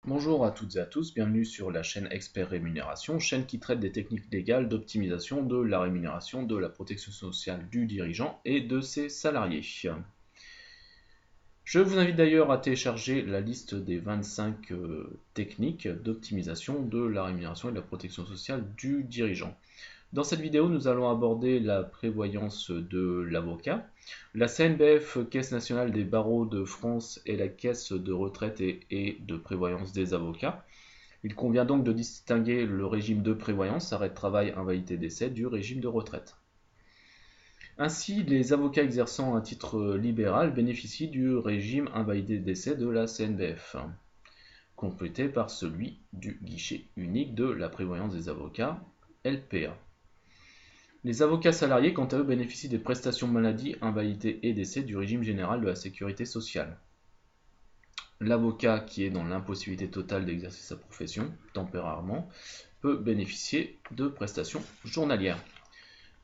Bonjour à toutes et à tous, bienvenue sur la chaîne Expert Rémunération, chaîne qui traite des techniques légales d'optimisation de la rémunération, de la protection sociale du dirigeant et de ses salariés. Je vous invite d'ailleurs à télécharger la liste des 25 techniques d'optimisation de la rémunération et de la protection sociale du dirigeant. Dans cette vidéo, nous allons aborder la prévoyance de l'avocat. La CNBF, Caisse nationale des barreaux de France, est la caisse de retraite et de prévoyance des avocats. Il convient donc de distinguer le régime de prévoyance, arrêt de travail, invalidité, décès, du régime de retraite. Ainsi, les avocats exerçant un titre libéral bénéficient du régime invalidité, décès de la CNBF, complété par celui du guichet unique de la prévoyance des avocats, LPA. Les avocats salariés, quant à eux, bénéficient des prestations maladie, invalidité et décès du régime général de la sécurité sociale. L'avocat qui est dans l'impossibilité totale d'exercer sa profession, temporairement, peut bénéficier de prestations journalières.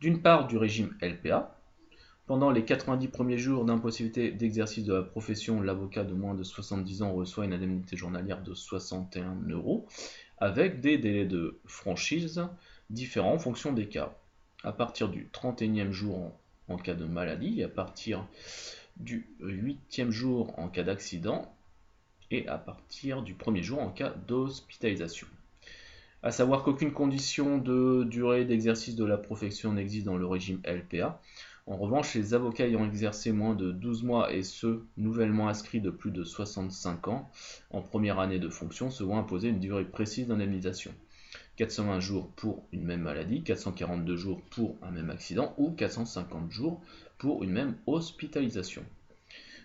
D'une part, du régime LPA. Pendant les 90 premiers jours d'impossibilité d'exercice de la profession, l'avocat de moins de 70 ans reçoit une indemnité journalière de 61 € avec des délais de franchise différents en fonction des cas. À partir du 31e jour en cas de maladie, et à partir du 8e jour en cas d'accident, et à partir du 1er jour en cas d'hospitalisation. À savoir qu'aucune condition de durée d'exercice de la profession n'existe dans le régime LPA. En revanche, les avocats ayant exercé moins de 12 mois et ceux nouvellement inscrits de plus de 65 ans en première année de fonction se voient imposer une durée précise d'indemnisation. 420 jours pour une même maladie, 442 jours pour un même accident ou 450 jours pour une même hospitalisation.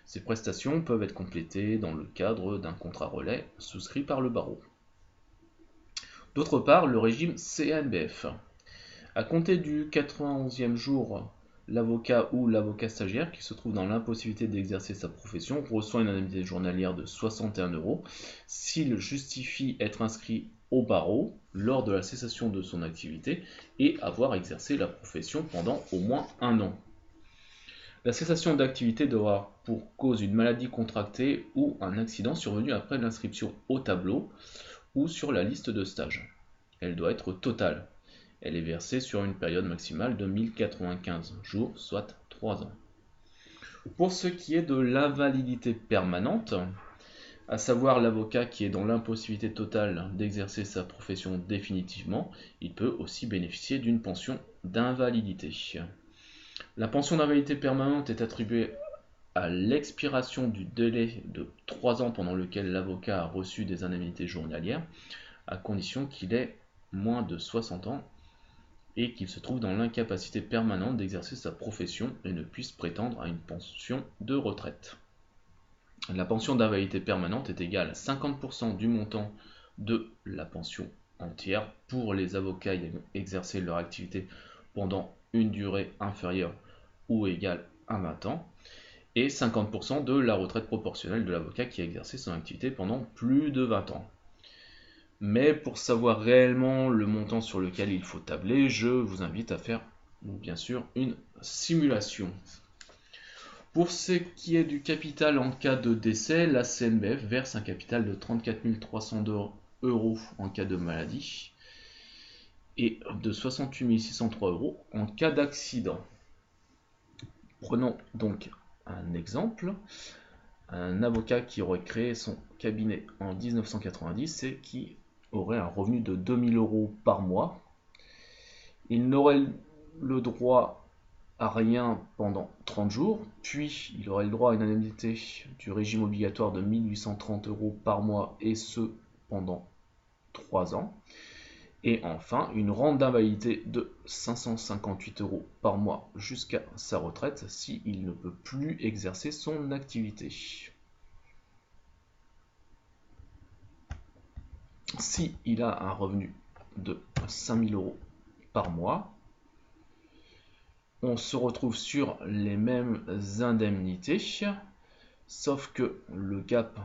Ces prestations peuvent être complétées dans le cadre d'un contrat relais souscrit par le barreau. D'autre part, le régime CNBF. À compter du 91e jour, l'avocat ou l'avocat stagiaire qui se trouve dans l'impossibilité d'exercer sa profession reçoit une indemnité journalière de 61 € s'il justifie être inscrit au barreau lors de la cessation de son activité et avoir exercé la profession pendant au moins un an. La cessation d'activité doit avoir pour cause une maladie contractée ou un accident survenu après l'inscription au tableau ou sur la liste de stage. Elle doit être totale. Elle est versée sur une période maximale de 1095 jours, soit 3 ans. Pour ce qui est de l'invalidité permanente, à savoir l'avocat qui est dans l'impossibilité totale d'exercer sa profession définitivement, il peut aussi bénéficier d'une pension d'invalidité. La pension d'invalidité permanente est attribuée à l'expiration du délai de 3 ans pendant lequel l'avocat a reçu des indemnités journalières, à condition qu'il ait moins de 60 ans et qu'il se trouve dans l'incapacité permanente d'exercer sa profession et ne puisse prétendre à une pension de retraite. La pension d'invalidité permanente est égale à 50% du montant de la pension entière pour les avocats ayant exercé leur activité pendant une durée inférieure ou égale à 20 ans, et 50% de la retraite proportionnelle de l'avocat qui a exercé son activité pendant plus de 20 ans. Mais pour savoir réellement le montant sur lequel il faut tabler, je vous invite à faire bien sûr une simulation. Pour ce qui est du capital en cas de décès, la CNBF verse un capital de 34 300 € en cas de maladie et de 68 603 € en cas d'accident. Prenons donc un exemple. Un avocat qui aurait créé son cabinet en 1990 et qui aurait un revenu de 2000 € par mois. Il n'aurait le droit à rien pendant 30 jours, puis il aurait le droit à une indemnité du régime obligatoire de 1830 € par mois, et ce pendant 3 ans. Et enfin, une rente d'invalidité de 558 € par mois jusqu'à sa retraite s'il ne peut plus exercer son activité. S'il a un revenu de 5000 € par mois, on se retrouve sur les mêmes indemnités, sauf que le gap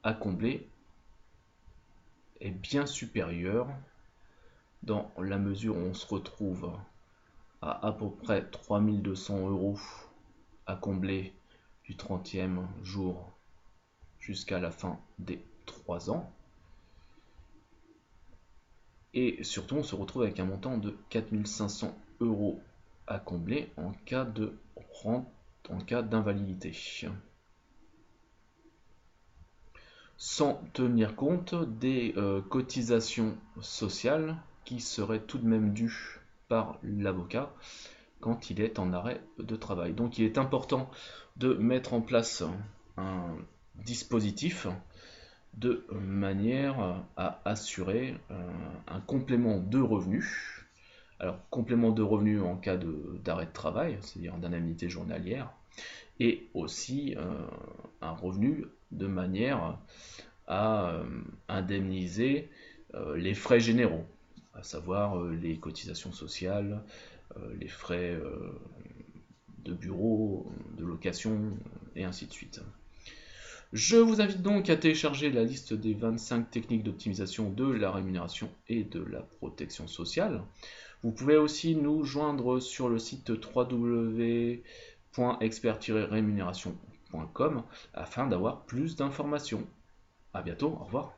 à combler est bien supérieur dans la mesure où on se retrouve à peu près 3200 € à combler du 30e jour jusqu'à la fin des 3 ans, Et surtout, on se retrouve avec un montant de 4 500 € à combler en cas de rente, en cas d'invalidité. Sans tenir compte des cotisations sociales qui seraient tout de même dues par l'avocat quand il est en arrêt de travail. Donc il est important de mettre en place un dispositif de manière à assurer un complément de revenus. Alors, complément de revenus en cas d'arrêt de travail, c'est-à-dire d'indemnité journalière, et aussi un revenu de manière à indemniser les frais généraux, à savoir les cotisations sociales, les frais de bureau, de location, et ainsi de suite. Je vous invite donc à télécharger la liste des 25 techniques d'optimisation de la rémunération et de la protection sociale. Vous pouvez aussi nous joindre sur le site www.expert-rémunération.com afin d'avoir plus d'informations. A bientôt, au revoir.